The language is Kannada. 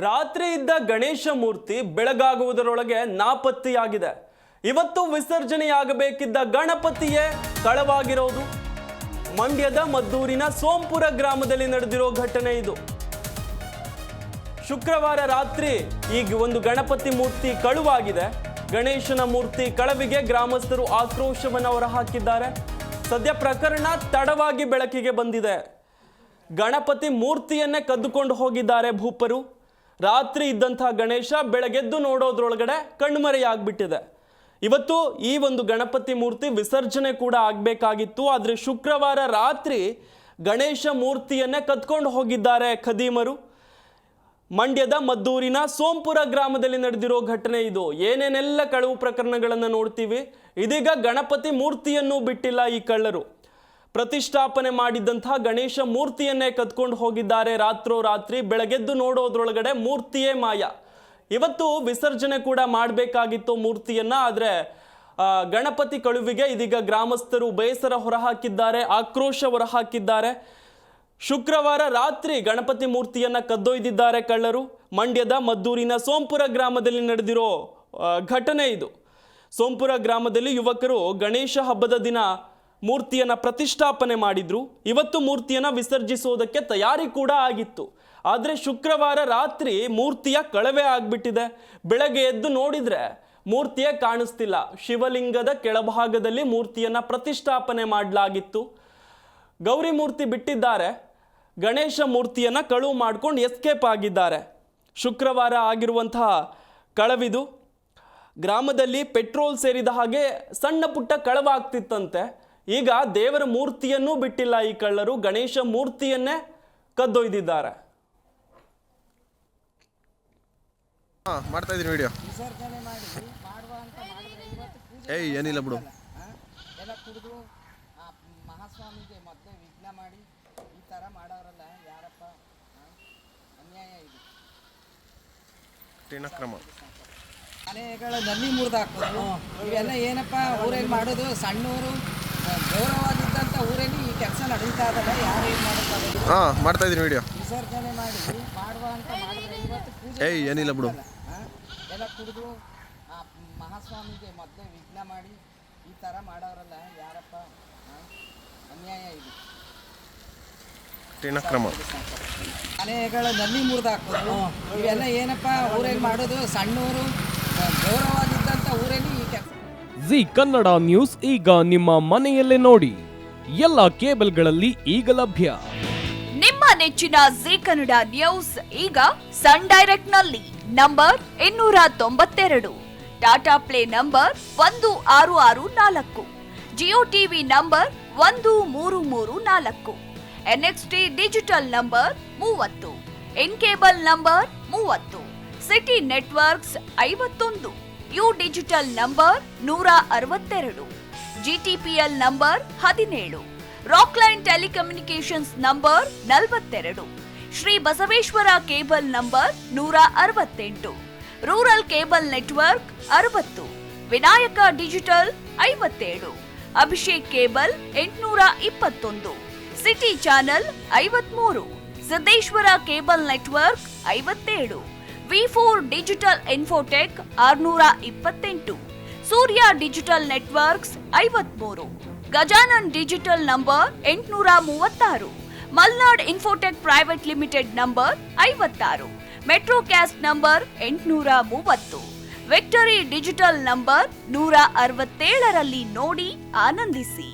ರಾತ್ರಿ ಇದ್ದ ಗಣೇಶ ಮೂರ್ತಿ ಬೆಳಗಾಗುವುದರೊಳಗೆ ನಾಪತ್ತೆಯಾಗಿದೆ. ಇವತ್ತು ವಿಸರ್ಜನೆಯಾಗಬೇಕಿದ್ದ ಗಣಪತಿಯೇ ಕಳವಾಗಿರೋದು. ಮಂಡ್ಯದ ಮದ್ದೂರಿನ ಸೋಂಪುರ ಗ್ರಾಮದಲ್ಲಿ ನಡೆದಿರೋ ಘಟನೆ ಇದು. ಶುಕ್ರವಾರ ರಾತ್ರಿ ಈಗ ಒಂದು ಗಣಪತಿ ಮೂರ್ತಿ ಕಳುವಾಗಿದೆ. ಗಣೇಶನ ಮೂರ್ತಿ ಕಳವಿಗೆ ಗ್ರಾಮಸ್ಥರು ಆಕ್ರೋಶವನ್ನು ಹೊರಹಾಕಿದ್ದಾರೆ. ಸದ್ಯ ಪ್ರಕರಣ ತಡವಾಗಿ ಬೆಳಕಿಗೆ ಬಂದಿದೆ. ಗಣಪತಿ ಮೂರ್ತಿಯನ್ನೇ ಕದ್ದುಕೊಂಡು ಹೋಗಿದ್ದಾರೆ ಭೂಪರು. ರಾತ್ರಿ ಇದ್ದಂಥ ಗಣೇಶ ಬೆಳಗೆದ್ದು ನೋಡೋದ್ರೊಳಗಡೆ ಕಣ್ಮರೆಯಾಗ್ಬಿಟ್ಟಿದೆ. ಇವತ್ತು ಈ ಒಂದು ಗಣಪತಿ ಮೂರ್ತಿ ವಿಸರ್ಜನೆ ಕೂಡ ಆಗಬೇಕಾಗಿತ್ತು. ಆದರೆ ಶುಕ್ರವಾರ ರಾತ್ರಿ ಗಣೇಶ ಮೂರ್ತಿಯನ್ನೇ ಕದ್ಕೊಂಡು ಹೋಗಿದ್ದಾರೆ ಖದೀಮರು. ಮಂಡ್ಯದ ಮದ್ದೂರಿನ ಸೋಂಪುರ ಗ್ರಾಮದಲ್ಲಿ ನಡೆದಿರೋ ಘಟನೆ ಇದು. ಏನೇನೆಲ್ಲ ಕಳವು ಪ್ರಕರಣಗಳನ್ನು ನೋಡ್ತೀವಿ. ಇದೀಗ ಗಣಪತಿ ಮೂರ್ತಿಯನ್ನು ಬಿಟ್ಟಿಲ್ಲ ಈ ಕಳ್ಳರು. ಪ್ರತಿಷ್ಠಾಪನೆ ಮಾಡಿದ್ದಂಥ ಗಣೇಶ ಮೂರ್ತಿಯನ್ನೇ ಕದ್ಕೊಂಡು ಹೋಗಿದ್ದಾರೆ ರಾತ್ರೋರಾತ್ರಿ. ಬೆಳಗೆದ್ದು ನೋಡೋದ್ರೊಳಗಡೆ ಮೂರ್ತಿಯೇ ಮಾಯ. ಇವತ್ತು ವಿಸರ್ಜನೆ ಕೂಡ ಮಾಡಬೇಕಾಗಿತ್ತು ಮೂರ್ತಿಯನ್ನ. ಆದರೆ ಗಣಪತಿ ಕಳುವಿಗೆ ಇದೀಗ ಗ್ರಾಮಸ್ಥರು ಬೇಸರ ಹೊರಹಾಕಿದ್ದಾರೆ, ಆಕ್ರೋಶ ಹೊರಹಾಕಿದ್ದಾರೆ. ಶುಕ್ರವಾರ ರಾತ್ರಿ ಗಣಪತಿ ಮೂರ್ತಿಯನ್ನ ಕದ್ದೊಯ್ದಿದ್ದಾರೆ ಕಳ್ಳರು. ಮಂಡ್ಯದ ಮದ್ದೂರಿನ ಸೋಂಪುರ ಗ್ರಾಮದಲ್ಲಿ ನಡೆದಿರೋ ಘಟನೆ ಇದು. ಸೋಂಪುರ ಗ್ರಾಮದಲ್ಲಿ ಯುವಕರು ಗಣೇಶ ಹಬ್ಬದ ದಿನ ಮೂರ್ತಿಯನ್ನು ಪ್ರತಿಷ್ಠಾಪನೆ ಮಾಡಿದ್ರು. ಇವತ್ತು ಮೂರ್ತಿಯನ್ನು ವಿಸರ್ಜಿಸೋದಕ್ಕೆ ತಯಾರಿ ಕೂಡ ಆಗಿತ್ತು. ಆದರೆ ಶುಕ್ರವಾರ ರಾತ್ರಿ ಮೂರ್ತಿಯ ಕಳವೆ ಆಗಿಬಿಟ್ಟಿದೆ. ಬೆಳಗ್ಗೆ ಎದ್ದು ನೋಡಿದರೆ ಮೂರ್ತಿಯೇ ಕಾಣಿಸ್ತಿಲ್ಲ. ಶಿವಲಿಂಗದ ಕೆಳಭಾಗದಲ್ಲಿ ಮೂರ್ತಿಯನ್ನು ಪ್ರತಿಷ್ಠಾಪನೆ ಮಾಡಲಾಗಿತ್ತು. ಗೌರಿ ಮೂರ್ತಿ ಬಿಟ್ಟಿದ್ದಾರೆ. ಗಣೇಶ ಮೂರ್ತಿಯನ್ನು ಕಳುವು ಮಾಡ್ಕೊಂಡು ಎಸ್ಕೇಪ್ ಆಗಿದ್ದಾರೆ. ಶುಕ್ರವಾರ ಆಗಿರುವಂತಹ ಕಳವಿದು. ಗ್ರಾಮದಲ್ಲಿ ಪೆಟ್ರೋಲ್ ಸೇರಿದ ಹಾಗೆ ಸಣ್ಣ ಪುಟ್ಟ ಕಳವಾಗ್ತಿತ್ತಂತೆ. ಈಗ ದೇವರ ಮೂರ್ತಿಯನ್ನೂ ಬಿಟ್ಟಿಲ್ಲ ಈ ಕಳ್ಳರು. ಗಣೇಶ ಮೂರ್ತಿಯನ್ನೇ ಕದ್ದೊಯ್ದಿದ್ದಾರೆ. ಮಾಡ್ತಾ ಇದೀನಿ ವಿಡಿಯೋ. ಏನಿಲ್ಲ ಬಿಡು. ಎಲ್ಲ ಕುಡಿದು ಮಹಾಸ್ವಾಮಿಗೆ ಮೊದಲೇ ವಿಘ್ನ ಮಾಡಿ ಈ ಥರ ಮಾಡೋರಲ್ಲ ಯಾರಪ್ಪ, ಅನ್ಯಾಯ ಇದು. ಕ್ರಮ ಮನೆಗಳ ನಲ್ಲಿ ಮುರಿದು ಹಾಕೋದು ಇವೆಲ್ಲ ಏನಪ್ಪ ಊರಲ್ಲಿ ಮಾಡೋದು. ಸಣ್ಣವರು ಗೌರವವಾಗಿದ್ದಂಥ ಊರಲ್ಲಿ ಈ ಕೆಲಸ ನಡೀತಾ ಇದಲ್ಲ. ಯಾರು ಏನು ಮಾಡೋದು? ಮಾಡ್ತಾ ಇದೀನಿ ವಿಡಿಯೋ. ವಿಸರ್ಜನೆ ಮಾಡಿ ಮಾಡುವ ಅಂತ ಮಾಡಿದ್ರೆ ಇವತ್ತು ಪೂಜೆ ಏನಿಲ್ಲ ಬಿಡು. ಎಲ್ಲ ಕುಡಿದು ಮಹಾಸ್ವಾಮಿಗೆ ಮೊದಲೇ ವಿಘ್ನ ಮಾಡಿ ಈ ಥರ ಮಾಡೋರಲ್ಲ ಯಾರಪ್ಪ, ಅನ್ಯಾಯ ಇದು. ಕ್ರಮ ಮನೆಗಳ ನಲ್ಲಿ ಮುರಿದು ಹಾಕೋದು ಇವೆಲ್ಲ ಏನಪ್ಪ ಊರಲ್ಲಿ ಮಾಡೋದು. ಸಣ್ಣವರು ಗೌರವವಾಗಿದ್ದಂಥ ಊರಲ್ಲಿ ಈ ಕೆಲಸ. ಜಿ ಕನ್ನಡ ನ್ಯೂಸ್ ಈಗ ನಿಮ್ಮ ಮನೆಯಲ್ಲೇ ನೋಡಿ. ಎಲ್ಲ ಕೇಬಲ್ಗಳಲ್ಲಿ ಈಗ ಲಭ್ಯ. ನಿಮ್ಮ ನೆಚ್ಚಿನ ಜಿ ಕನ್ನಡ ನ್ಯೂಸ್ ಈಗ ಸನ್ ಡೈರೆಕ್ಟ್ ನಲ್ಲಿ number 292, Tata play number 1664, Jio TV number 1334, NXT digital number 30, in cable number 30, city networks 51, U digital number 162, GTPL number 17, Rockline telecommunications number 42, Shri Basaveshwara cable number 168, rural cable network 60, Vinayaka digital 57, Abhishek cable 821, city channel 53, Siddeshwara cable network 57, V4 digital Infotech 628, Surya digital networks 53, Gajanan digital number 836, Malnad infotech private limited number 56, metrocast number 830, victory digital number 167ರಲ್ಲಿ ನೋಡಿ ಆನಂದಿಸಿ.